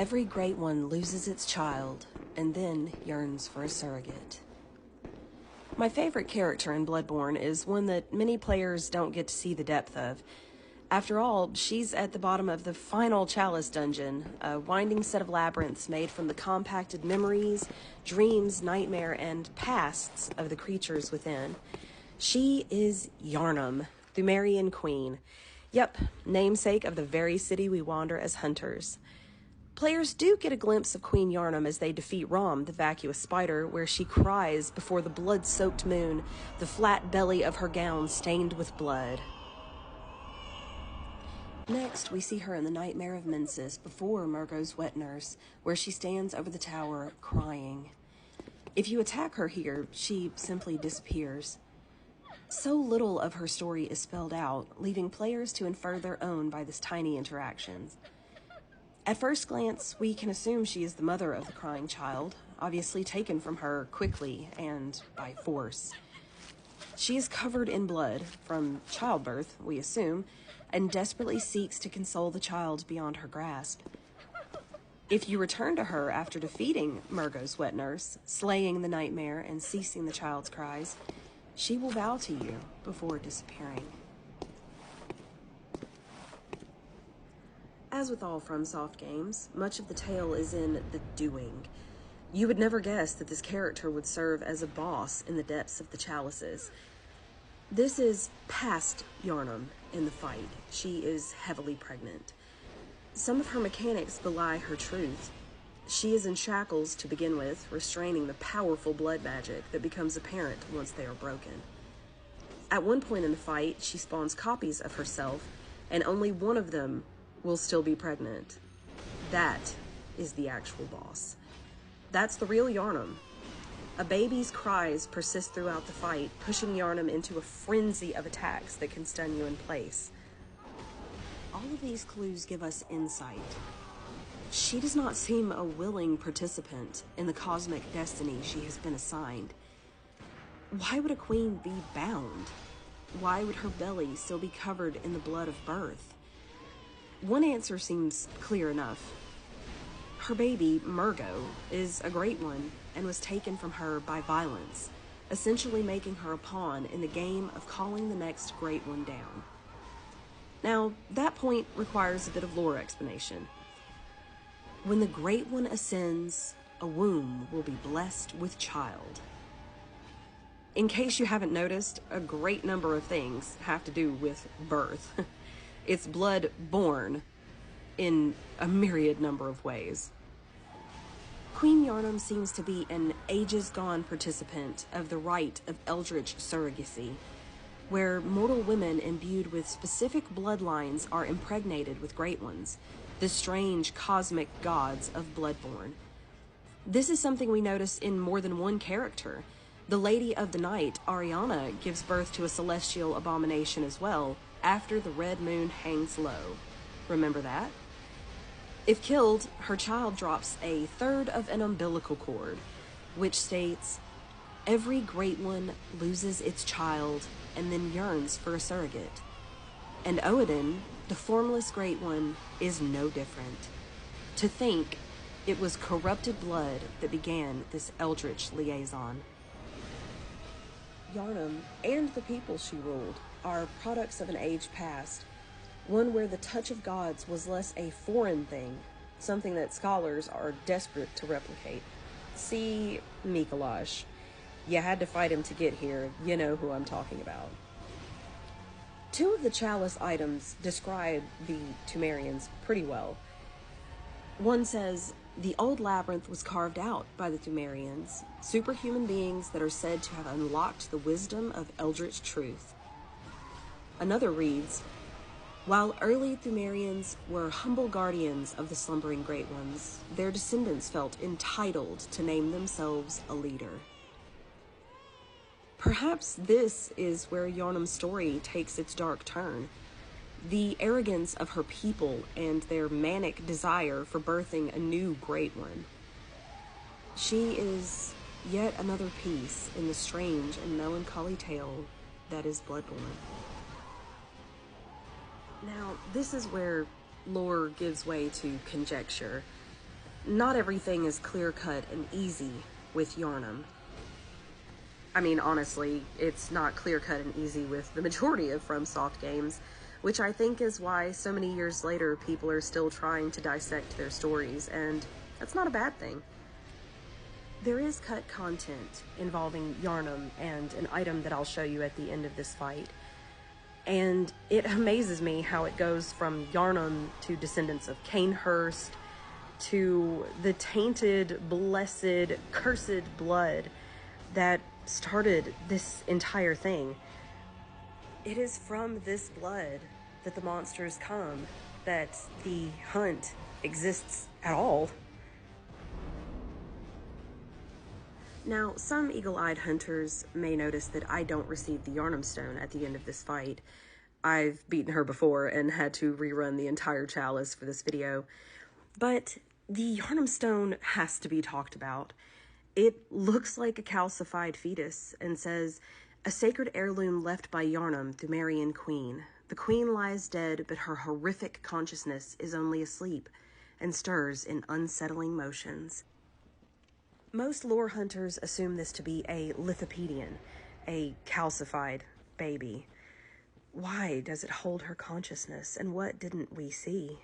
Every great one loses its child, and then yearns for a surrogate. My favorite character in Bloodborne is one that many players don't get to see the depth of. After all, she's at the bottom of the final Chalice dungeon, a winding set of labyrinths made from the compacted memories, dreams, nightmare, and pasts of the creatures within. She is Yharnam, Thumerian Queen. Yep, namesake of the very city we wander as hunters. Players do get a glimpse of Queen Yharnam as they defeat Rom, the vacuous spider, where she cries before the blood-soaked moon, the flat belly of her gown stained with blood. Next, we see her in the Nightmare of Mensis before Murgo's wet nurse, where she stands over the tower, crying. If you attack her here, she simply disappears. So little of her story is spelled out, leaving players to infer their own by this tiny interaction. At first glance, we can assume she is the mother of the crying child, obviously taken from her quickly and by force. She is covered in blood, from childbirth, we assume, and desperately seeks to console the child beyond her grasp. If you return to her after defeating Murgo's wet nurse, slaying the nightmare, and ceasing the child's cries, she will bow to you before disappearing. As with all FromSoft games, much of the tale is in the doing. You would never guess that this character would serve as a boss in the depths of the Chalices. This is past Yharnam in the fight. She is heavily pregnant. Some of her mechanics belie her truth. She is in shackles to begin with, restraining the powerful blood magic that becomes apparent once they are broken. At one point in the fight, she spawns copies of herself, and only one of them will still be pregnant. That is the actual boss. That's the real Yharnam. A baby's cries persist throughout the fight, pushing Yharnam into a frenzy of attacks that can stun you in place. All of these clues give us insight. She does not seem a willing participant in the cosmic destiny she has been assigned. Why would a queen be bound? Why would her belly still be covered in the blood of birth? One answer seems clear enough. Her baby, Murgo, is a great one and was taken from her by violence, essentially making her a pawn in the game of calling the next great one down. Now, that point requires a bit of lore explanation. When the great one ascends, a womb will be blessed with child. In case you haven't noticed, a great number of things have to do with birth. It's blood born in a myriad number of ways. Queen Yharnam seems to be an ages-gone participant of the rite of eldritch surrogacy, where mortal women imbued with specific bloodlines are impregnated with great ones, the strange cosmic gods of Bloodborne. This is something we notice in more than one character. The Lady of the Night, Ariana, gives birth to a celestial abomination as well, after the red moon hangs low. Remember that? If killed, her child drops a third of an umbilical cord, which states, "Every great one loses its child and then yearns for a surrogate." And Odin, the formless great one, is no different. To think it was corrupted blood that began this eldritch liaison. Yharnam and the people she ruled are products of an age past, one where the touch of gods was less a foreign thing, something that scholars are desperate to replicate. See Mikolash. You had to fight him to get here. You know who I'm talking about. Two of the chalice items describe the Thumerians pretty well. One says, the old labyrinth was carved out by the Thumerians, superhuman beings that are said to have unlocked the wisdom of eldritch truth. Another reads, while early Thumerians were humble guardians of the slumbering great ones, their descendants felt entitled to name themselves a leader. Perhaps this is where Yharnam's story takes its dark turn. The arrogance of her people and their manic desire for birthing a new great one. She is yet another piece in the strange and melancholy tale that is Bloodborne. Now, this is where lore gives way to conjecture. Not everything is clear-cut and easy with Yharnam. I mean, honestly, it's not clear-cut and easy with the majority of FromSoft games, which I think is why so many years later people are still trying to dissect their stories, and that's not a bad thing. There is cut content involving Yharnam and an item that I'll show you at the end of this fight. And it amazes me how it goes from Yharnam to descendants of Cainhurst to the tainted, blessed, cursed blood that started this entire thing. It is from this blood that the monsters come, that the hunt exists at all. Now, some eagle-eyed hunters may notice that I don't receive the Yharnam Stone at the end of this fight. I've beaten her before and had to rerun the entire chalice for this video. But the Yharnam Stone has to be talked about. It looks like a calcified fetus and says, "A sacred heirloom left by Yharnam, the Marian queen. The queen lies dead, but her horrific consciousness is only asleep and stirs in unsettling motions." Most lore hunters assume this to be a lithopedion, a calcified baby. Why does it hold her consciousness, and what didn't we see?